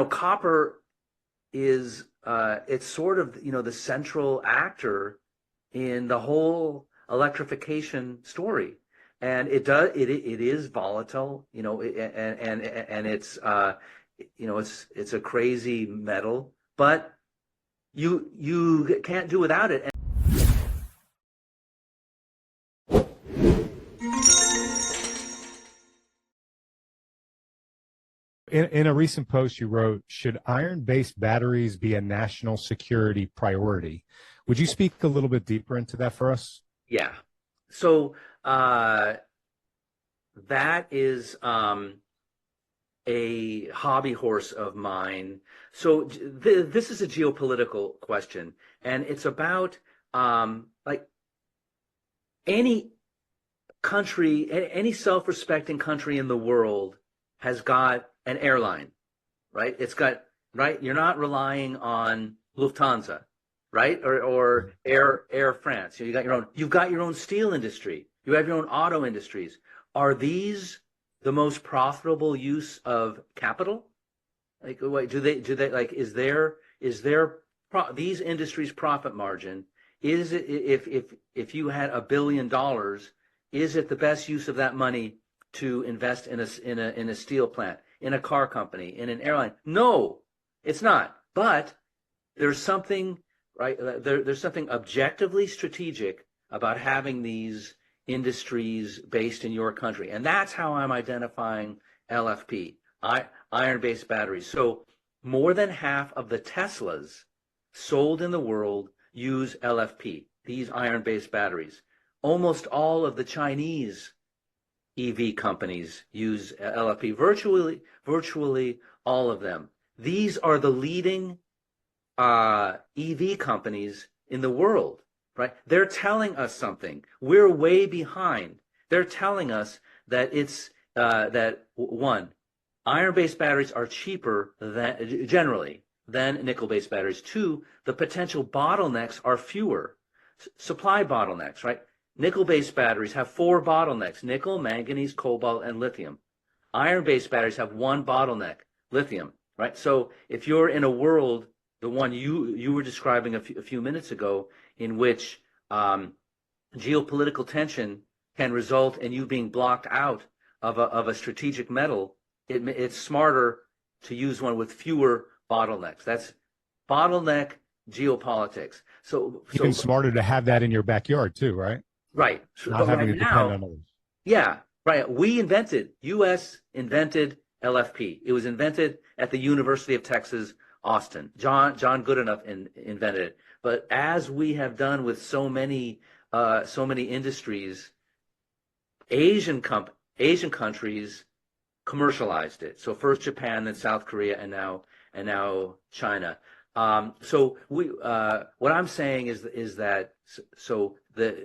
copper is it's sort of the central actor in the whole electrification story, and it is volatile, and it's a crazy metal, but you can't do without it. In a recent post, you wrote, "Should iron-based batteries be a national security priority?" Would you speak a little bit deeper into that for us? Yeah. So that is a hobby horse of mine. So this is a geopolitical question, and it's about like any country, any self-respecting country in the world has got an airline, right? It's got, right? You're not relying on Lufthansa, right? Or Air France. You've got your own steel industry. You have your own auto industries. Are these the most profitable use of capital? Like, wait, do they like, is these industries' profit margin, is it, if you had $1 billion, is it the best use of that money to invest in a steel plant, in a car company, in an airline? No, it's not. But there's something, right? There's something objectively strategic about having these industries based in your country, and that's how I'm identifying LFP, iron-based batteries. So more than half of the Teslas sold in the world use LFP, these iron-based batteries. Almost all of the Chinese EV companies use LFP, virtually all of them. These are the leading EV companies in the world, right? They're telling us something. We're way behind. They're telling us that iron-based batteries are cheaper generally than nickel-based batteries. Two, the potential bottlenecks are fewer. Supply bottlenecks, right? Nickel-based batteries have 4 bottlenecks: nickel, manganese, cobalt, and lithium. Iron-based batteries have 1 bottleneck: lithium, right? So if you're in a world, the one you were describing a few minutes ago, in which geopolitical tension can result in you being blocked out of a strategic metal, it's smarter to use one with fewer bottlenecks. That's bottleneck geopolitics. So Even smarter to have that in your backyard too, right? Right. Not But having right to depend now, on others. yeah, right. U.S. invented LFP. It was invented at the University of Texas, Austin. John Goodenough invented it. But as we have done with so many industries, Asian countries commercialized it. So first Japan, then South Korea, and now China. So what I'm saying is that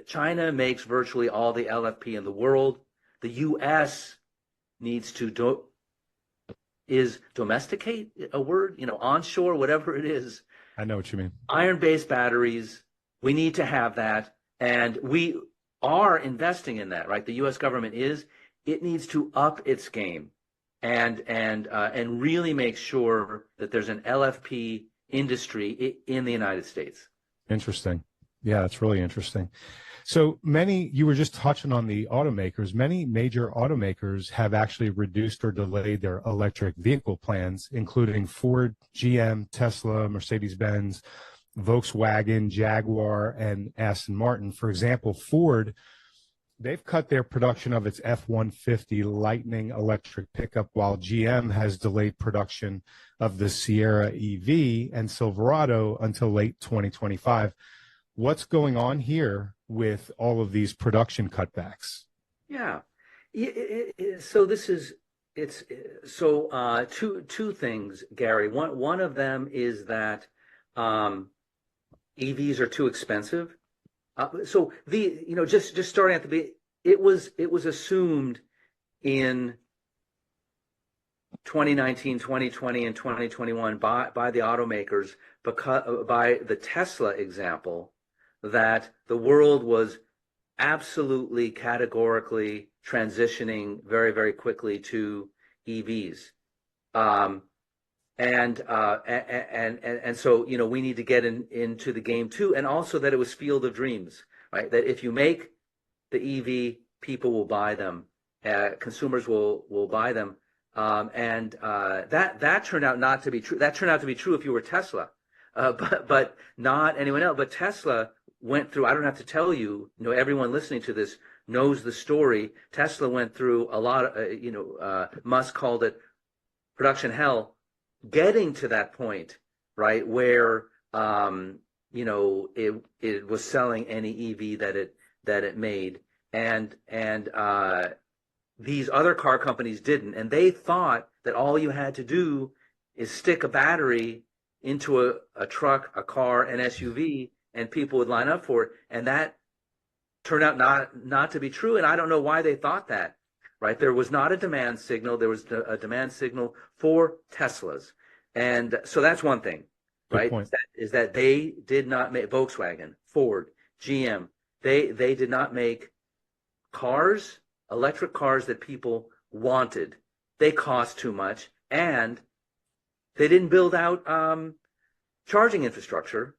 China makes virtually all the LFP in the world. The U.S. needs to domesticate, a word, onshore, whatever it is. I know what you mean. Iron-based batteries. We need to have that, and we are investing in that, right? The U.S. government is. It needs to up its game, and really make sure that there's an LFP industry in the United States. Interesting. Yeah, that's really interesting. So you were just touching on the automakers. Many major automakers have actually reduced or delayed their electric vehicle plans, including Ford, GM, Tesla, Mercedes-Benz, Volkswagen, Jaguar, and Aston Martin. For example, Ford, they've cut their production of its F-150 Lightning electric pickup, while GM has delayed production of the Sierra EV and Silverado until late 2025. What's going on here with all of these production cutbacks? Yeah. So two things, Gary. One of them is that EVs are too expensive. Just starting at the beginning, it was assumed in 2019, 2020, and 2021 by the automakers, by the Tesla example, that the world was absolutely categorically transitioning very, very quickly to EVs. And so, we need to get into the game too, and also that it was field of dreams, right? That if you make the EV, people will buy them, consumers will buy them, and that turned out not to be true. That turned out to be true if you were Tesla, but not anyone else. But Tesla went through. I don't have to tell you. Everyone listening to this knows the story. Tesla went through a lot. Musk called it production hell, getting to that point, right, where it was selling any EV that it made, and these other car companies didn't, and they thought that all you had to do is stick a battery into a truck, a car, an SUV, and people would line up for it, and that turned out not to be true. And I don't know why they thought that. Right, there was not a demand signal. There was a demand signal for Teslas, and so that's one thing, right? Is that they did not make Volkswagen, Ford, GM. They did not make cars, electric cars that people wanted. They cost too much, and they didn't build out charging infrastructure,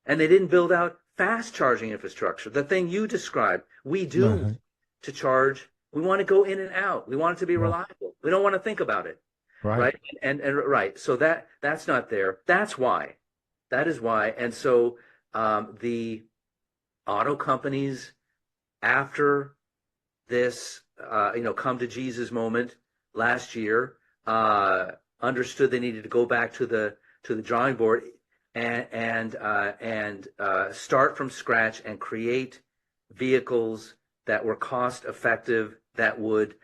and they didn't build out fast charging infrastructure. The thing you described, we do to charge. We want to go in and out. We want it to be reliable. We don't want to think about it, right? And right. So that's not there. That's why. That is why. And so the auto companies, after this, come to Jesus moment last year, understood they needed to go back to the drawing board and start from scratch and create vehicles that were cost effective, that would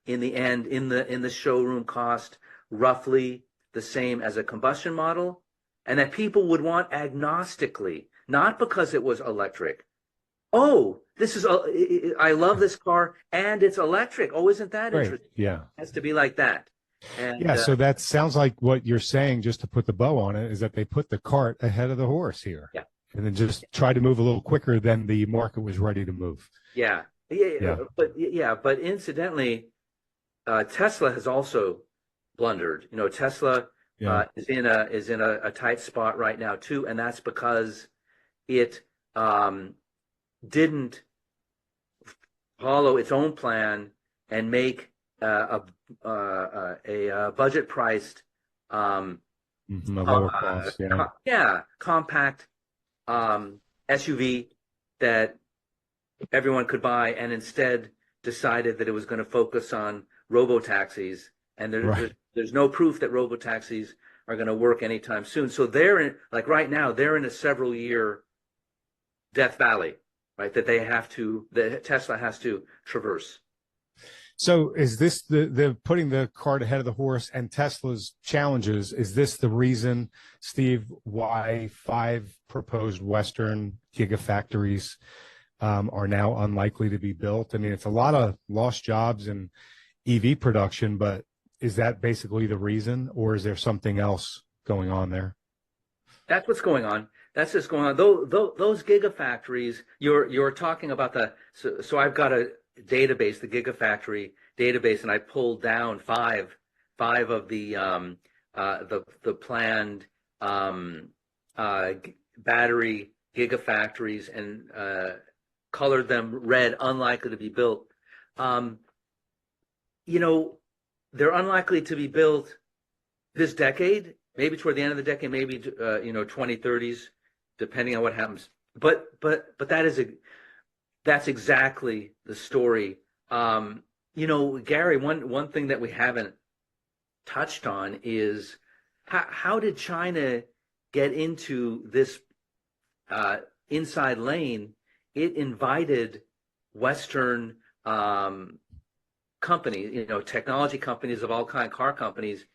in the end in the showroom cost roughly the same as a combustion model, and that people would want agnostically, not because it was electric. Oh, I love this car and it's electric. Oh, isn't that interesting? Yeah, it has to be like that. And, so that sounds like what you're saying, just to put the bow on it, is that they put the cart ahead of the horse here. Yeah. And then just try to move a little quicker than the market was ready to move. Yeah. But incidentally, Tesla has also blundered. Tesla is in a tight spot right now too, and that's because it didn't follow its own plan and make a budget priced a lower cost, compact SUV that everyone could buy, and instead decided that it was going to focus on robo-taxis, and there's no proof that robo-taxis are going to work anytime soon. So right now they're in a several year death valley, right, that Tesla has to traverse. So is this the putting the cart ahead of the horse and Tesla's challenges? Is this the reason, Steve, why 5 proposed Western gigafactories are now unlikely to be built? I mean, it's a lot of lost jobs in EV production, but is that basically the reason, or is there something else going on there? That's what's going on. That's just going on. Those gigafactories, you're talking about so I've got a database, the Gigafactory database, and I pulled down five of the planned battery gigafactories and colored them red, unlikely to be built. They're unlikely to be built this decade, maybe toward the end of the decade, maybe 2030s, depending on what happens. But that's exactly the story. Gary, one thing that we haven't touched on is how did China get into this inside lane? It invited Western companies, technology companies of all kinds, car companies,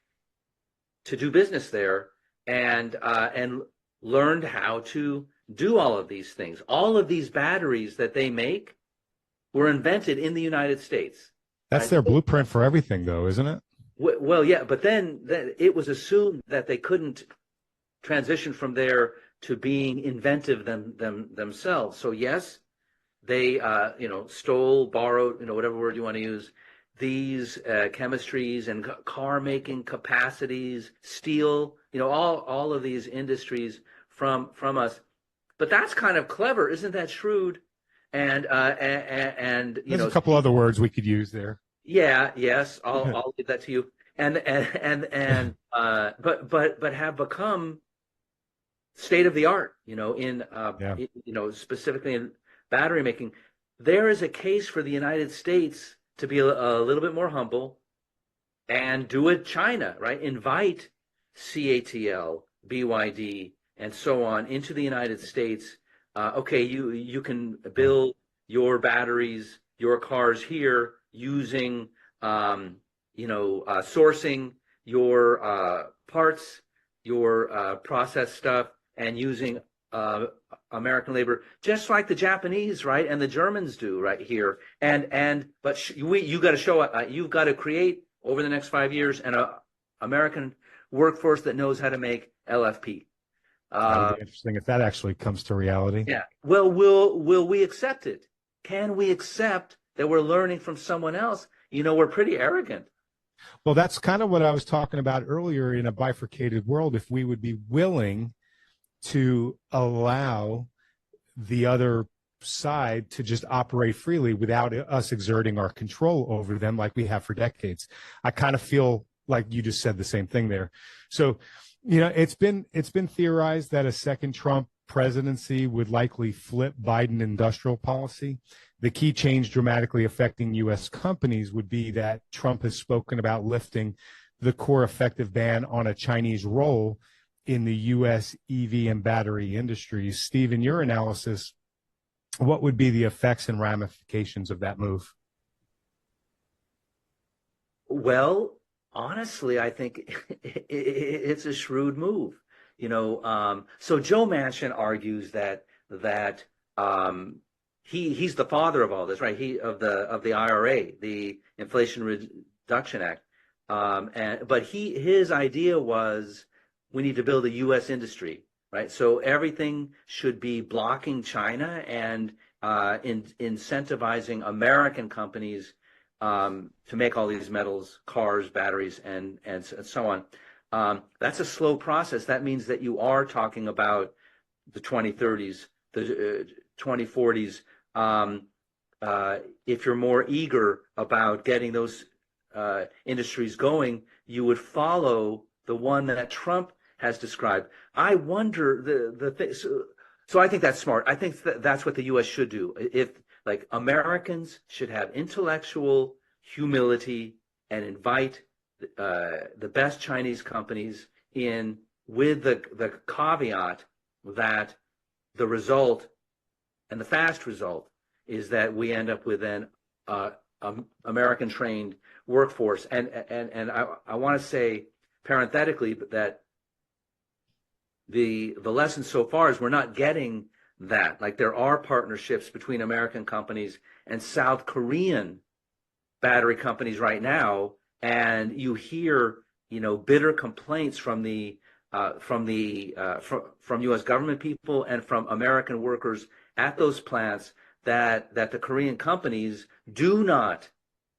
to do business there, and learned how to do all of these things. All of these batteries that they make were invented in the United States. That's their blueprint for everything, though, isn't it? Well, yeah, but then it was assumed that they couldn't transition from there to being inventive themselves. So yes, they stole, borrowed, whatever word you want to use, these chemistries and car making capacities, steel, all of these industries from us. But that's kind of clever, isn't that shrewd? And There's a couple other words we could use there. Yeah, yes, I'll leave that to you. But have become state of the art, specifically in battery making. There is a case for the United States to be a little bit more humble and do it China, right? Invite CATL, BYD, and so on into the United States. Okay, you can build your batteries, your cars here using, sourcing your parts, your process stuff, and using American labor, just like the Japanese, right, and the Germans do right here. But you got to show you've got to create over the next 5 years an American workforce that knows how to make LFP. That would be interesting if that actually comes to reality. Yeah. Well, will we accept it? Can we accept that we're learning from someone else? We're pretty arrogant. Well, that's kind of what I was talking about earlier in a bifurcated world. If we would be willing to allow the other side to just operate freely without us exerting our control over them like we have for decades. I kind of feel like you just said the same thing there. So, it's been theorized that a second Trump presidency would likely flip Biden industrial policy. The key change dramatically affecting U.S. companies would be that Trump has spoken about lifting the core effective ban on a Chinese role in the U.S. EV and battery industries. Steve, in your analysis, what would be the effects and ramifications of that move? Well, honestly, I think it's a shrewd move. So Joe Manchin argues that he's the father of all this, right? Of the IRA, the Inflation Reduction Act, but his idea was we need to build a U.S. industry, right? So everything should be blocking China and incentivizing American companies to make all these metals, cars, batteries, and so on. That's a slow process. That means that you are talking about the 2030s, the 2040s. If you're more eager about getting those industries going, you would follow the one that Trump has described. I wonder the thing. So I think that's smart. I think that's what the U.S. should do. If Americans should have intellectual humility and invite the best Chinese companies in with the caveat that the result and the fast result is that we end up with an American trained workforce. And I want to say parenthetically that the lesson so far is we're not getting that. Like there are partnerships between American companies and South Korean battery companies right now, and you hear bitter complaints from U.S. government people and from American workers at those plants that the Korean companies do not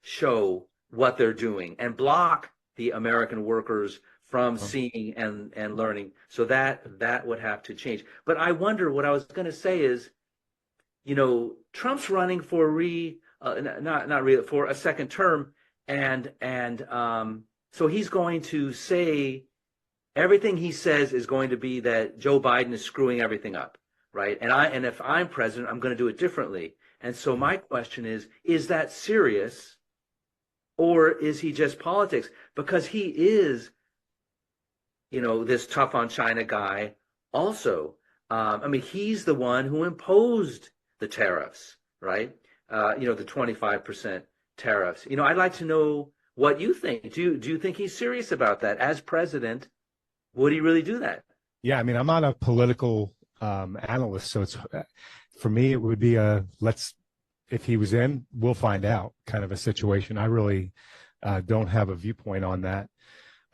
show what they're doing and block the American workers from seeing and learning. So that would have to change. But I wonder, what I was going to say is, Trump's running for for a second term, and so he's going to say everything he says is going to be that Joe Biden is screwing everything up, right? And if I'm president, I'm going to do it differently. And so my question is that serious, or is he just politics? Because he is, this tough on China guy also. He's the one who imposed the tariffs, right? The 25% tariffs. I'd like to know what you think. Do you think he's serious about that? As president, would he really do that? Yeah, I'm not a political analyst, so it's for me it would be if he was in, we'll find out kind of a situation. I really don't have a viewpoint on that.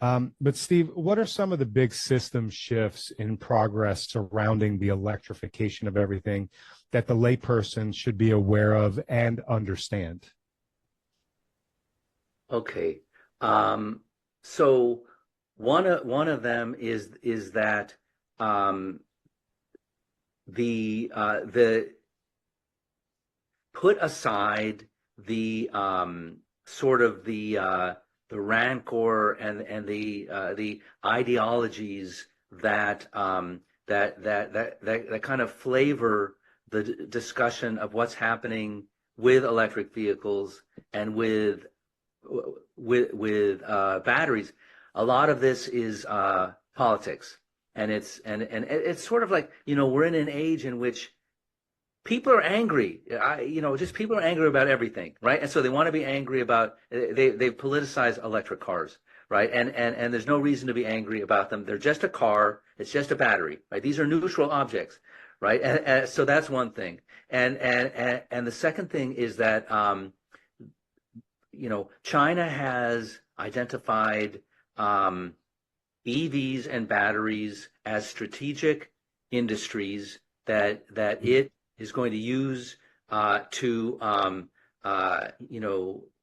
But Steve, what are some of the big system shifts in progress surrounding the electrification of everything that the layperson should be aware of and understand? Okay. So one of them is that um, the put aside the sort of the rancor and the ideologies that kind of flavor the discussion of what's happening with electric vehicles and with batteries. A lot of this is politics, and it's sort of like, we're in an age in which people are angry. Just people are angry about everything, right? And so they want to be angry about they've politicized electric cars, right? And there's no reason to be angry about them. They're just a car. It's just a battery, right? These are neutral objects, right? And so that's one thing. And the second thing is that China has identified EVs and batteries as strategic industries that it is going to use to,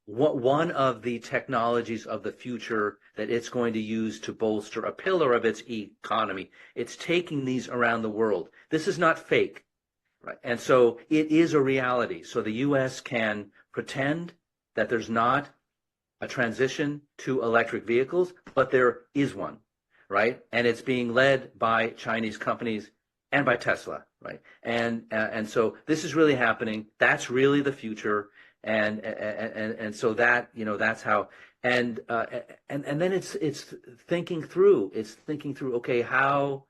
one of the technologies of the future that it's going to use to bolster a pillar of its economy. It's taking these around the world. This is not fake, right? And so it is a reality. So the U.S. can pretend that there's not a transition to electric vehicles, but there is one, right? And it's being led by Chinese companies and by Tesla, right? And so this is really happening. That's really the future, and so that's how. And then it's thinking through. It's thinking through. Okay, how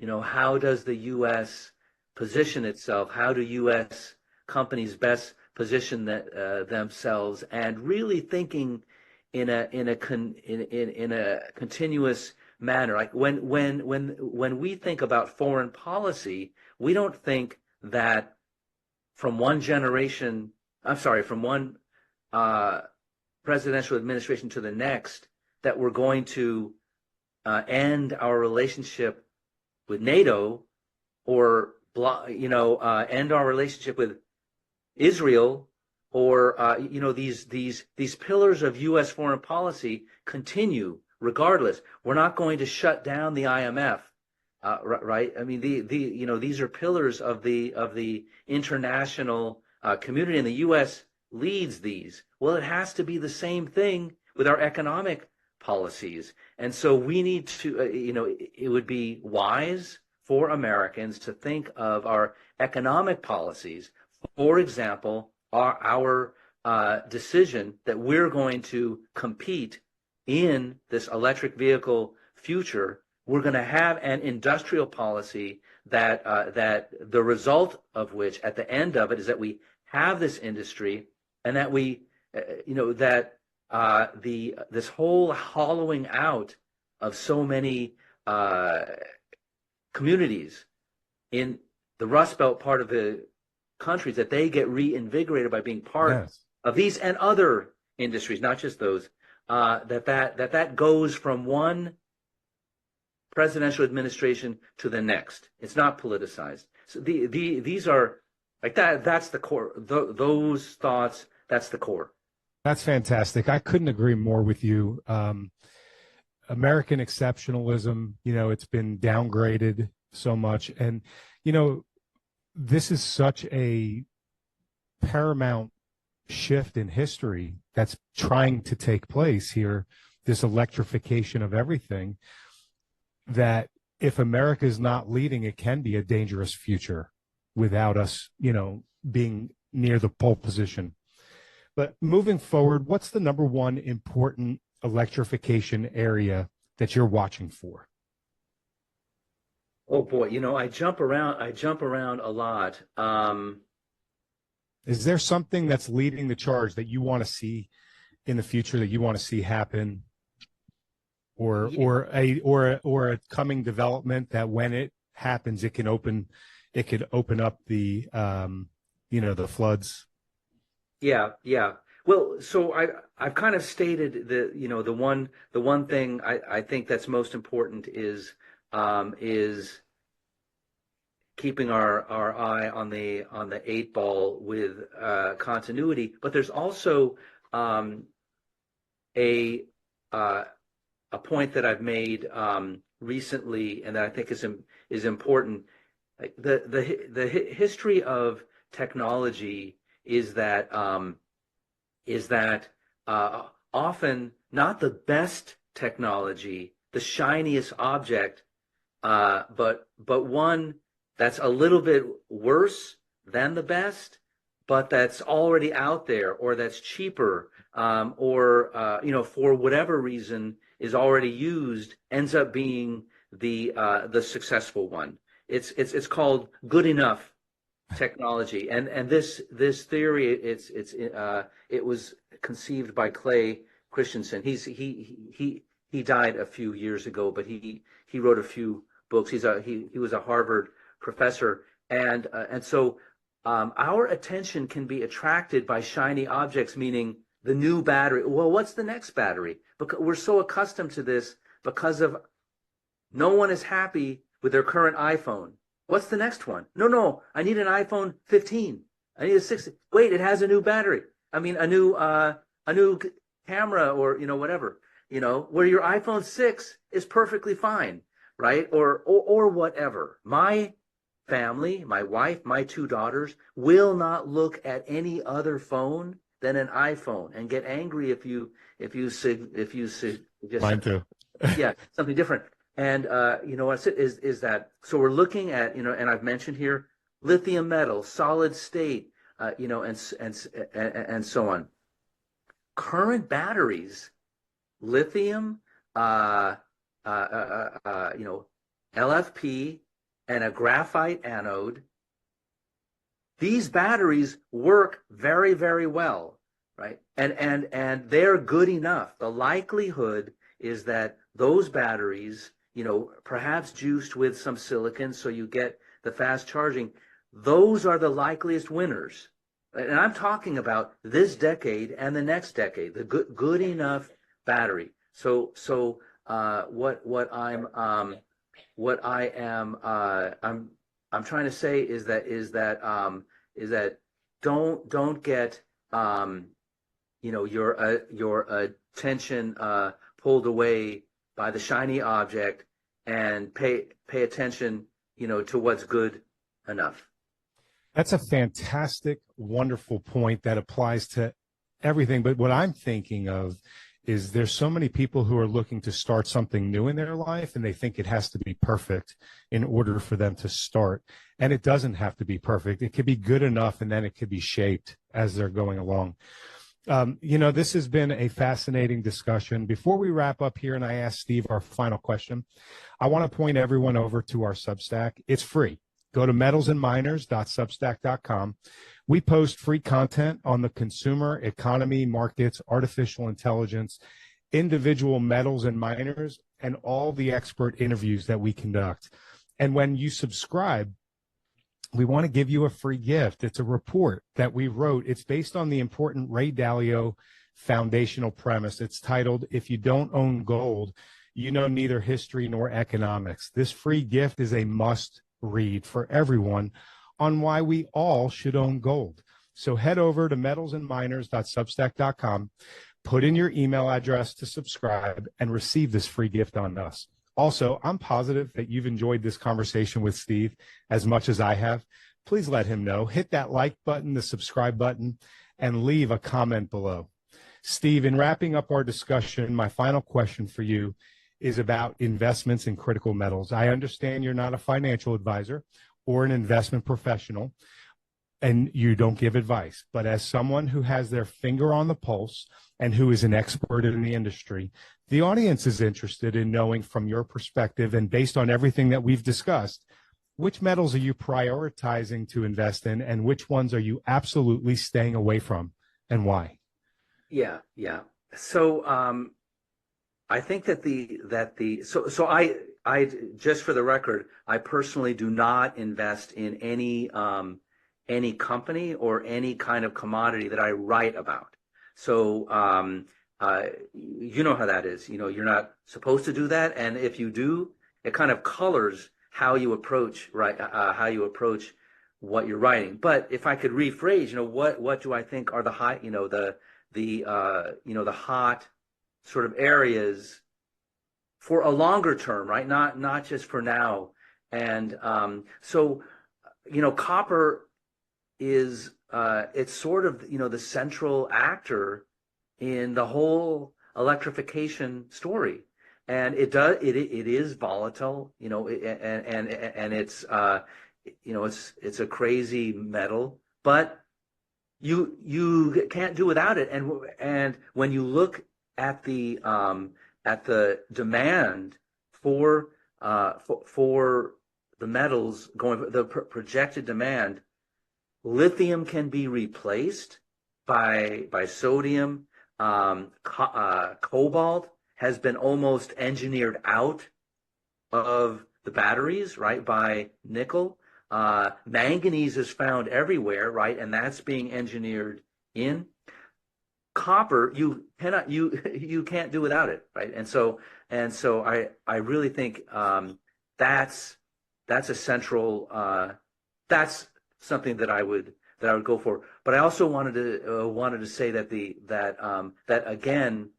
does the U.S. position itself? How do U.S. companies best position themselves, and really thinking in a continuous manner. Like when we think about foreign policy, we don't think that from one generation, from one presidential administration to the next, that we're going to end our relationship with NATO, or end our relationship with Israel, or these pillars of U.S. foreign policy continue regardless. We're not going to shut down the IMF, right? I mean, these are pillars of the international community, and the U.S. leads these. Well, it has to be the same thing with our economic policies, and so we need to, it would be wise for Americans to think of our economic policies. For example, our decision that we're going to compete in this electric vehicle future. We're going to have an industrial policy that the result of which, at the end of it, is that we have this industry, and that this whole hollowing out of so many communities in the Rust Belt part of the countries, that they get reinvigorated by being part of these and other industries, not just those. That goes from one presidential administration to the next. It's not politicized. So these are like that. That's the core. Those thoughts. That's the core. That's fantastic. I couldn't agree more with you. American exceptionalism, it's been downgraded so much. And, this is such a paramount shift in history that's trying to take place here, this electrification of everything, that if America is not leading, it can be a dangerous future without us, being near the pole position. But moving forward, what's the number one important electrification area that you're watching for? Oh boy, I jump around a lot. Is there something that's leading the charge that you want to see in the future, that you want to see happen, or a coming development that when it happens, it could open up the the floods? Yeah. Well, so I've kind of stated the one thing I think that's most important is keeping our eye on the eight ball with continuity. But there's also a uh, a point that I've made recently, and that I think is important. Like the history of technology is that often not the best technology, the shiniest object, but one that's a little bit worse than the best, but that's already out there, or that's cheaper, or for whatever reason is already used, ends up being the successful one. It's called good enough technology, and this theory, it was conceived by Clay Christensen. He died a few years ago, but he wrote a few books. He was a Harvard professor, and so our attention can be attracted by shiny objects, meaning the new battery. Well, what's the next battery? Because we're so accustomed to this, because of no one is happy with their current iPhone. What's the next one? No, I need an iPhone 15. I need a 16. Wait, it has a new battery. I mean, a new camera, or whatever. Where your iPhone 6 is perfectly fine, right? Or whatever. My family, my wife, my two daughters will not look at any other phone than an iPhone, and get angry if you suggest Mine too. yeah, something different. And what is that? So we're looking at, and I've mentioned here, lithium metal, solid state, and so on. Current batteries, lithium, LFP, and a graphite anode. These batteries work very, very well, right? And they're good enough. The likelihood is that those batteries, perhaps juiced with some silicon so you get the fast charging, those are the likeliest winners. And I'm talking about this decade and the next decade, the good enough battery. So what I'm trying to say is that don't get your attention pulled away by the shiny object, and pay attention to what's good enough. That's a fantastic, wonderful point that applies to everything. But what I'm thinking of is there's so many people who are looking to start something new in their life, and they think it has to be perfect in order for them to start. And it doesn't have to be perfect. It could be good enough, and then it could be shaped as they're going along. This has been a fascinating discussion. Before we wrap up here and I ask Steve our final question, I want to point everyone over to our Substack. It's free. Go to metalsandminers.substack.com. We post free content on the consumer, economy, markets, artificial intelligence, individual metals and miners, and all the expert interviews that we conduct. And when you subscribe, we want to give you a free gift. It's a report that we wrote. It's based on the important Ray Dalio foundational premise. It's titled, "If You Don't Own Gold, You Know Neither History Nor Economics." This free gift is a must read for everyone on why we all should own gold. So head over to metalsandminers.substack.com, put in your email address to subscribe, and receive this free gift on us. Also, I'm positive that you've enjoyed this conversation with Steve as much as I have. Please let him know. Hit that like button, the subscribe button, and leave a comment below. Steve, in wrapping up our discussion, my final question for you is about investments in critical metals. I understand you're not a financial advisor or an investment professional, and you don't give advice. But as someone who has their finger on the pulse and who is an expert in the industry, the audience is interested in knowing from your perspective, and based on everything that we've discussed, which metals are you prioritizing to invest in, and which ones are you absolutely staying away from, and why? Yeah. So I think that I just for the record, I personally do not invest in any company or any kind of commodity that I write about. So you know how that is. You're not supposed to do that, and if you do, it kind of colors how you approach what you're writing. But if I could rephrase, what do I think are the high, the hot sort of areas for a longer term, right? Not just for now. And so, copper is it's sort of the central actor in the whole electrification story, and it is volatile, and it's it's a crazy metal, but you can't do without it. And when you look at the demand for the metals going, the projected demand, lithium can be replaced by sodium. Cobalt has been almost engineered out of the batteries, right, by nickel. Manganese is found everywhere, right, and that's being engineered in. Copper, you can't do without it, right? And so I really think that's a central, that's something that I would go for. But I also wanted to say that that again,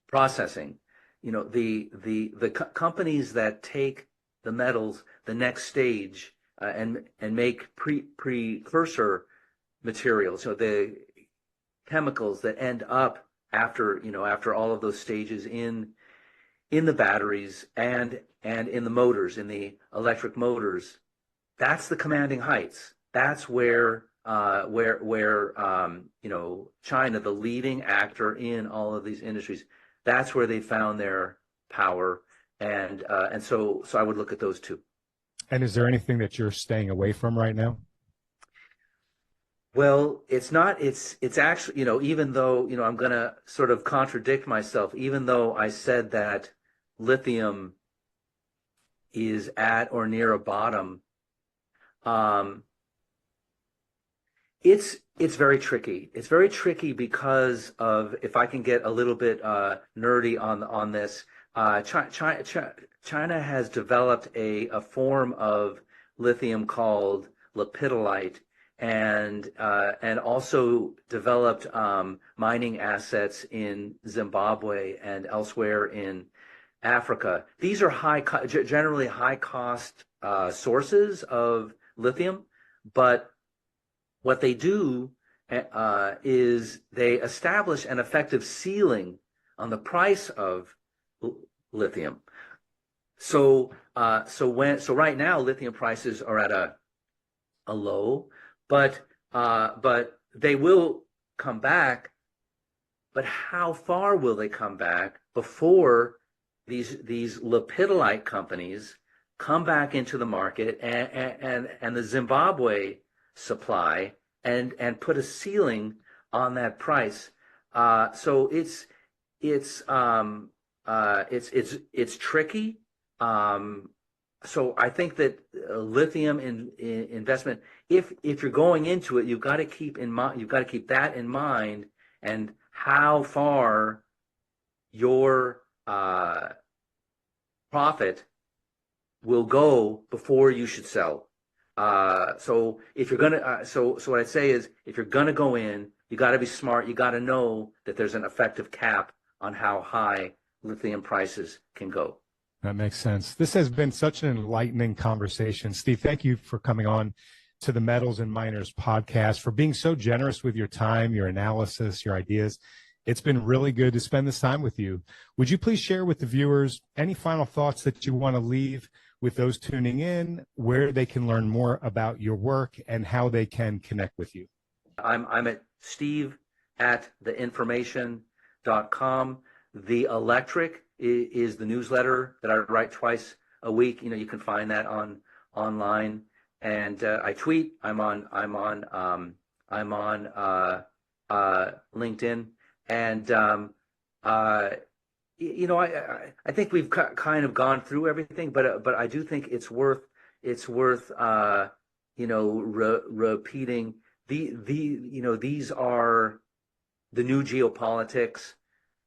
processing, the companies that take the metals the next stage and make precursor materials, the chemicals that end up after all of those stages in the batteries and in the motors, in the electric motors. That's the commanding heights. That's where China, the leading actor in all of these industries, that's where they found their power, and so I would look at those two. And is there anything that you're staying away from right now? Well, it's not. It's actually, even though I'm going to sort of contradict myself, even though I said that lithium is at or near a bottom. It's very tricky. It's very tricky because of, if I can get a little bit nerdy on this, China has developed a form of lithium called lepidolite, and also developed mining assets in Zimbabwe and elsewhere in Africa. These are generally high cost sources of lithium, but what they do is they establish an effective ceiling on the price of lithium. So right now lithium prices are at a low, but they will come back. But how far will they come back before these lepidolite companies come back into the market and the Zimbabwe supply and put a ceiling on that price? So it's tricky. So I think that lithium investment, if you're going into it, you've got to keep that in mind, and how far your profit will go before you should sell. So if you're gonna, so what I'd say is, if you're gonna go in, you got to be smart. You got to know that there's an effective cap on how high lithium prices can go. That makes sense. This has been such an enlightening conversation. Steve, thank you for coming on to the Metals and Miners podcast, for being so generous with your time, your analysis, your ideas. It's been really good to spend this time with you. Would you please share with the viewers any final thoughts that you want to leave with those tuning in, where they can learn more about your work and how they can connect with you? I'm at steve@theinformation.com. The Electric is the newsletter that I write twice a week. You can find that online, and I tweet. I'm on LinkedIn, and I think we've kind of gone through everything, but I do think it's worth repeating. These are the new geopolitics.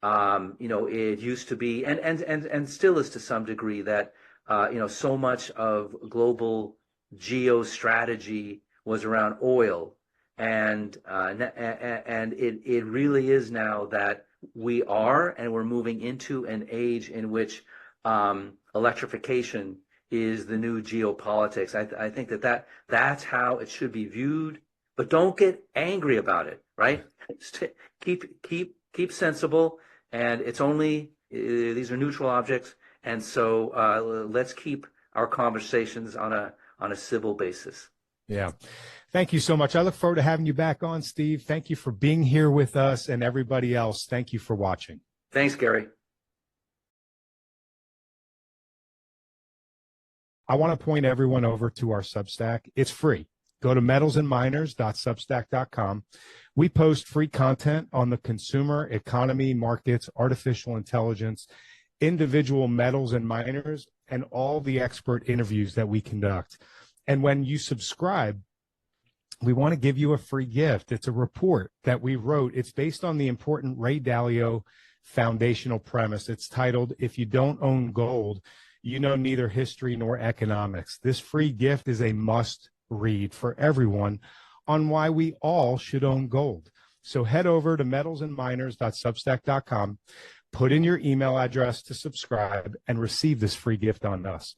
It used to be, and still is to some degree, that so much of global geostrategy was around oil, and it really is now that we are, and we're moving into an age in which electrification is the new geopolitics. I think that's how it should be viewed, but don't get angry about it, right? Keep sensible, and it's only these are neutral objects, and so let's keep our conversations on a civil basis. Yeah. Thank you so much. I look forward to having you back on, Steve. Thank you for being here with us, and everybody else, thank you for watching. Thanks, Gary. I want to point everyone over to our Substack. It's free. Go to metalsandminers.substack.com. We post free content on the consumer, economy, markets, artificial intelligence, individual metals and miners, and all the expert interviews that we conduct. And when you subscribe, we want to give you a free gift. It's a report that we wrote. It's based on the important Ray Dalio foundational premise. It's titled, "If You Don't Own Gold, You Know Neither History Nor Economics." This free gift is a must read for everyone on why we all should own gold. So head over to metalsandminers.substack.com, put in your email address to subscribe, and receive this free gift on us.